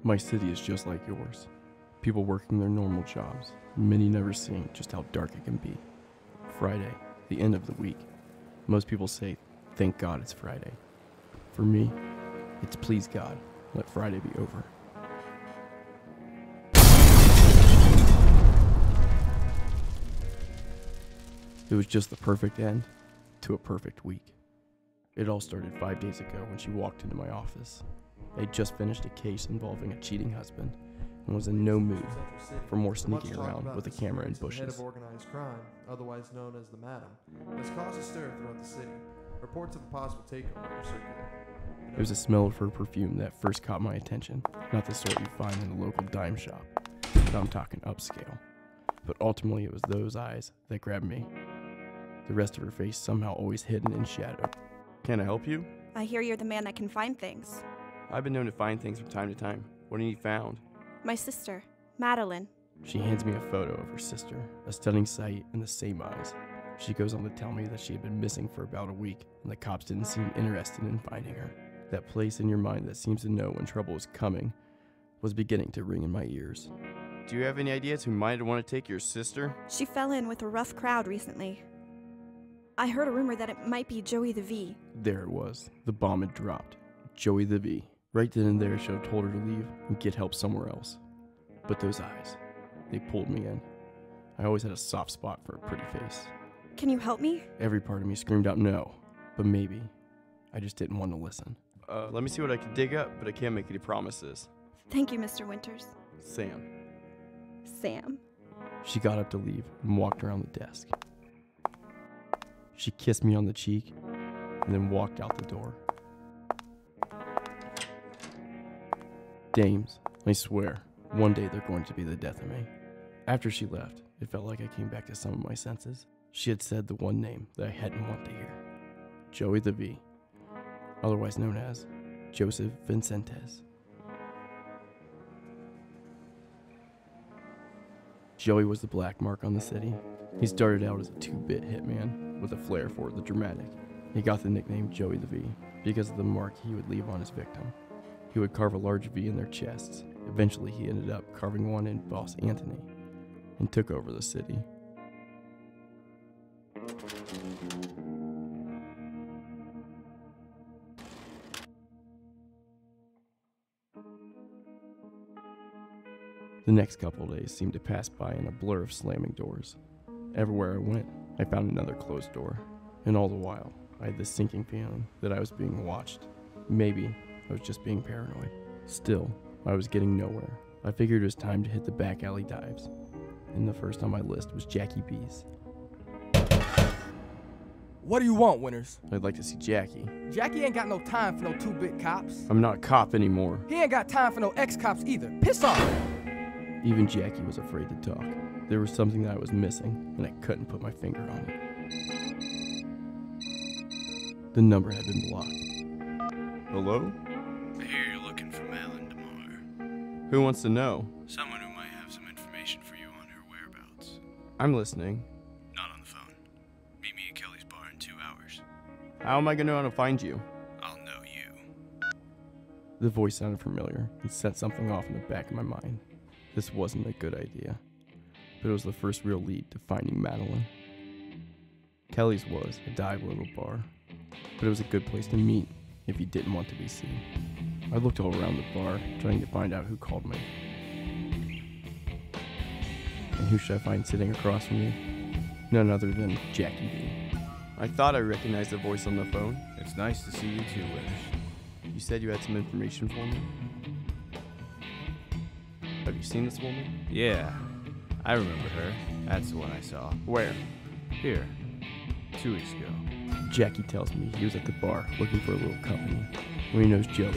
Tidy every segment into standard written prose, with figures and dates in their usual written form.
My city is just like yours. People working their normal jobs, many never seeing just how dark it can be. Friday, the end of the week. Most people say, thank God it's Friday. For me, it's please God, let Friday be over. It was just the perfect end to a perfect week. It all started 5 days ago when she walked into my office. I had just finished a case involving a cheating husband and was in no mood for more sneaking around with a camera in bushes. The head of organized crime, otherwise known as the Madam, has caused a stir throughout the city. Reports of a possible takeover are circulating. It was the smell of her perfume that first caught my attention, not the sort you find in a local dime shop. I'm talking upscale. But ultimately it was those eyes that grabbed me. The rest of her face somehow always hidden in shadow. Can I help you? I hear you're the man that can find things. I've been known to find things from time to time. What do you need found? My sister, Madeline. She hands me a photo of her sister, a stunning sight and the same eyes. She goes on to tell me that she had been missing for about a week, and the cops didn't seem interested in finding her. That place in your mind that seems to know when trouble is coming was beginning to ring in my ears. Do you have any ideas who might want to take your sister? She fell in with a rough crowd recently. I heard a rumor that it might be Joey the V. There it was. The bomb had dropped. Joey the V. Right then and there, I should have told her to leave and get help somewhere else. But those eyes, they pulled me in. I always had a soft spot for a pretty face. Can you help me? Every part of me screamed out no, but maybe. I just didn't want to listen. Let me see what I can dig up, but I can't make any promises. Thank you, Mr. Winters. Sam. Sam. She got up to leave and walked around the desk. She kissed me on the cheek and then walked out the door. Dames, I swear, one day they're going to be the death of me. After she left, it felt like I came back to some of my senses. She had said the one name that I hadn't wanted to hear. Joey the V, otherwise known as Joseph Vincentes. Joey was the black mark on the city. He started out as a 2-bit hitman with a flair for the dramatic. He got the nickname Joey the V because of the mark he would leave on his victim. He would carve a large V in their chests. Eventually he ended up carving one in Boss Anthony and took over the city. The next couple of days seemed to pass by in a blur of slamming doors. Everywhere I went, I found another closed door. And all the while, I had this sinking feeling that I was being watched. Maybe I was just being paranoid. Still, I was getting nowhere. I figured it was time to hit the back alley dives. And the first on my list was Jackie B's. What do you want, Winters? I'd like to see Jackie. Jackie ain't got no time for no 2-bit cops. I'm not a cop anymore. He ain't got time for no ex-cops either. Piss off! Even Jackie was afraid to talk. There was something that I was missing, and I couldn't put my finger on it. The number had been blocked. Hello? I hear you're looking for Madeline DeMar. Who wants to know? Someone who might have some information for you on her whereabouts. I'm listening. Not on the phone. Meet me at Kelly's bar in 2 hours. How am I going to know how to find you? I'll know you. The voice sounded familiar and set something off in the back of my mind. This wasn't a good idea, but it was the first real lead to finding Madeline. Kelly's was a dive little bar, but it was a good place to meet if you didn't want to be seen. I looked all around the bar, trying to find out who called me. And who should I find sitting across from me? None other than Jackie B. I thought I recognized the voice on the phone. It's nice to see you too, Winters. You said you had some information for me? Have you seen this woman? Yeah, I remember her. That's the one I saw. Where? Here, 2 weeks ago. Jackie tells me he was at the bar looking for a little company when he knows Joey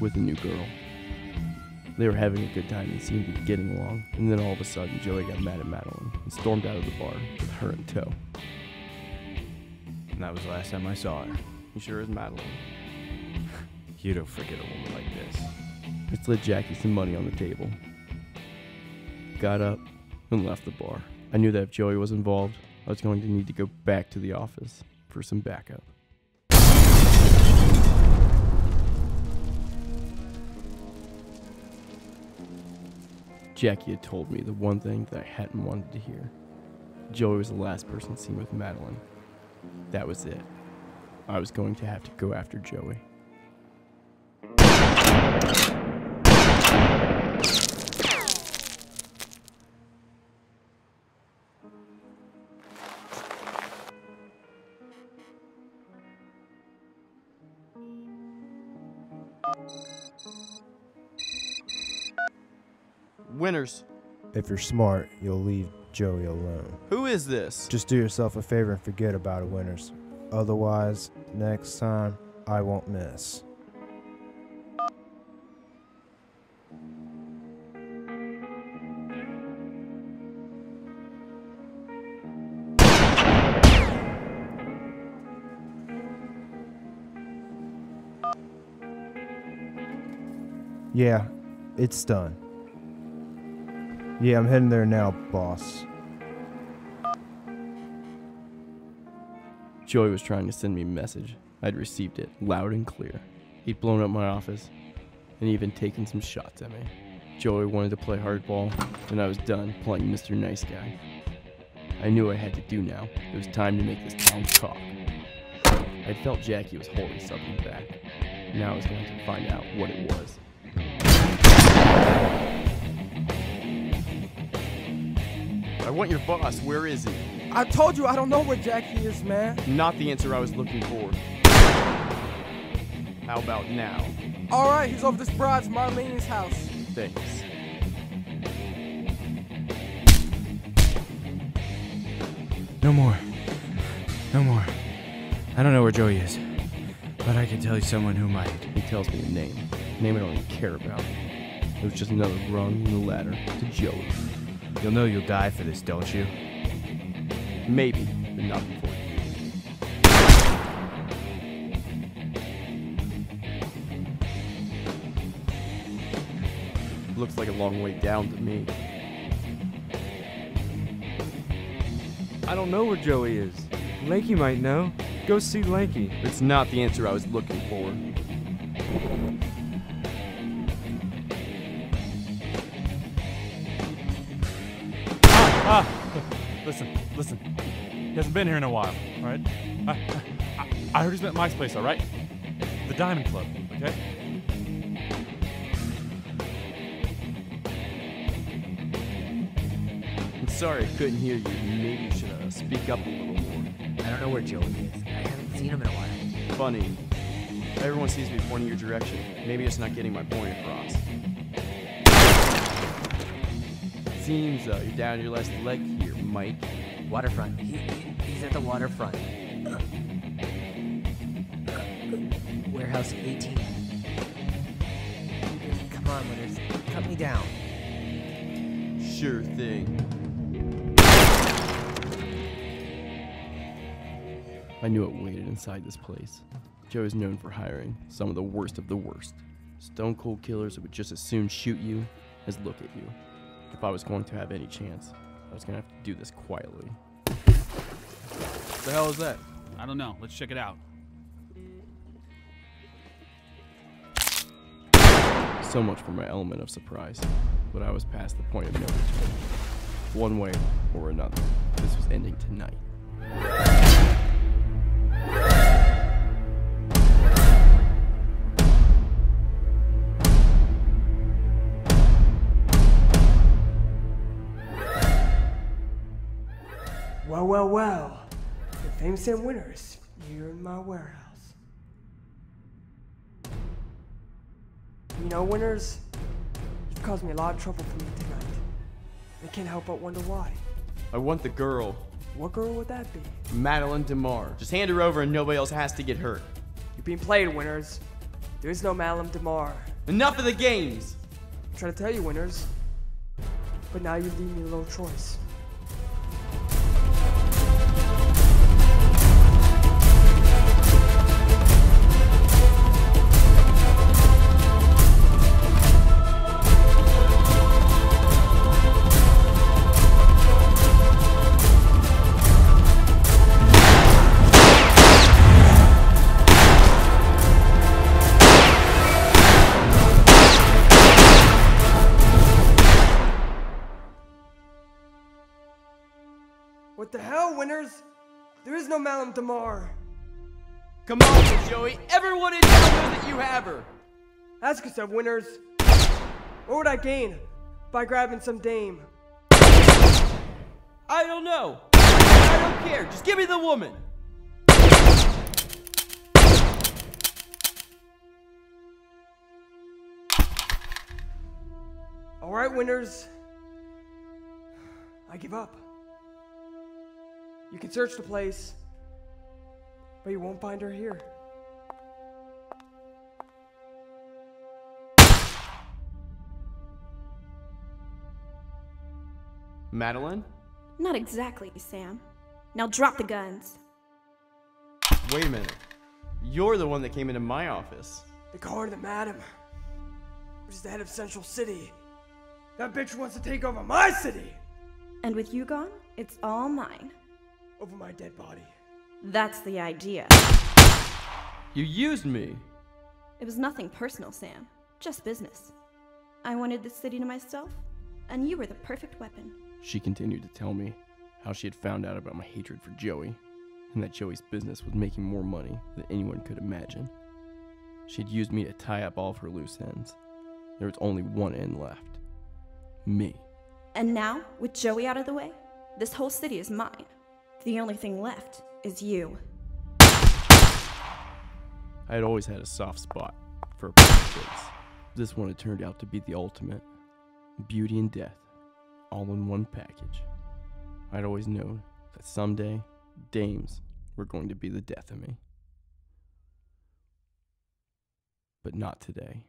with a new girl. They were having a good time and seemed to be getting along, and then all of a sudden Joey got mad at Madeline and stormed out of the bar with her in tow. And that was the last time I saw her. You sure is Madeline? You don't forget a woman like this. I slid Jackie some money on the table, got up, and left the bar. I knew that if Joey was involved, I was going to need to go back to the office for some backup. Jackie had told me the one thing that I hadn't wanted to hear. Joey was the last person seen with Madeline. That was it. I was going to have to go after Joey. Winners. If you're smart, you'll leave Joey alone. Who is this? Just do yourself a favor and forget about it, Winners. Otherwise, next time, I won't miss. Yeah, it's done. Yeah, I'm heading there now, boss. Joey was trying to send me a message. I'd received it, loud and clear. He'd blown up my office, and even taken some shots at me. Joey wanted to play hardball, and I was done playing Mr. Nice Guy. I knew what I had to do now. It was time to make this town talk. I'd felt Jackie was holding something back. Now I was going to find out what it was. I want your boss. Where is he? I told you I don't know where Jackie is, man. Not the answer I was looking for. How about now? All right, he's over this broad's Marlene's house. Thanks. No more. No more. I don't know where Joey is, but I can tell you someone who might. He tells me a name. A name I don't even care about. It was just another rung in the ladder to Joey. You'll know you'll die for this, don't you? Maybe, but not before you. Looks like a long way down to me. I don't know where Joey is. Lanky might know. Go see Lanky. It's not the answer I was looking for. Listen. He hasn't been here in a while, all right? I heard he's been at Mike's place, all right? The Diamond Club, okay? I'm sorry I couldn't hear you. Maybe you should speak up a little more. I don't know where Joey is. I haven't seen him in a while. Funny. Everyone sees me pointing your direction. Maybe it's not getting my point across. Seems you're down your last leg here, Mike. Waterfront. He's at the waterfront. Warehouse 18. Come on, Winners. Cut me down. Sure thing. I knew it waited inside this place. Joe is known for hiring some of the worst. Stone cold killers who would just as soon shoot you as look at you. If I was going to have any chance, I was going to have to do this quietly. What the hell is that? I don't know. Let's check it out. So much for my element of surprise, but I was past the point of no return. One way or another, this was ending tonight. Well. The famous and Winners, you're in my warehouse. You know, Winners, you've caused me a lot of trouble for me tonight. I can't help but wonder why. I want the girl. What girl would that be? Madeline DeMar. Just hand her over and nobody else has to get hurt. You're being played, Winners. There is no Madeline DeMar. Enough of the games! I'm trying to tell you, Winners. But now you leave me a little choice. What the hell, Winters? There is no Malum Damar. Come on, Joey. Everyone in town knows that you have her. Ask yourself, Winters. What would I gain by grabbing some dame? I don't know. I don't care. Just give me the woman. All right, Winters. I give up. You can search the place, but you won't find her here. Madeline? Not exactly, Sam. Now drop the guns. Wait a minute. You're the one that came into my office. They call her the Madam, which is the head of Central City. That bitch wants to take over my city! And with you gone, it's all mine. Over my dead body. That's the idea. You used me. It was nothing personal, Sam. Just business. I wanted this city to myself, and you were the perfect weapon. She continued to tell me how she had found out about my hatred for Joey, and that Joey's business was making more money than anyone could imagine. She had used me to tie up all of her loose ends. There was only one end left. Me. And now, with Joey out of the way, this whole city is mine. The only thing left is you. I had always had a soft spot for a pretty face. This one had turned out to be the ultimate. Beauty and death, all in one package. I'd always known that someday, dames were going to be the death of me. But not today.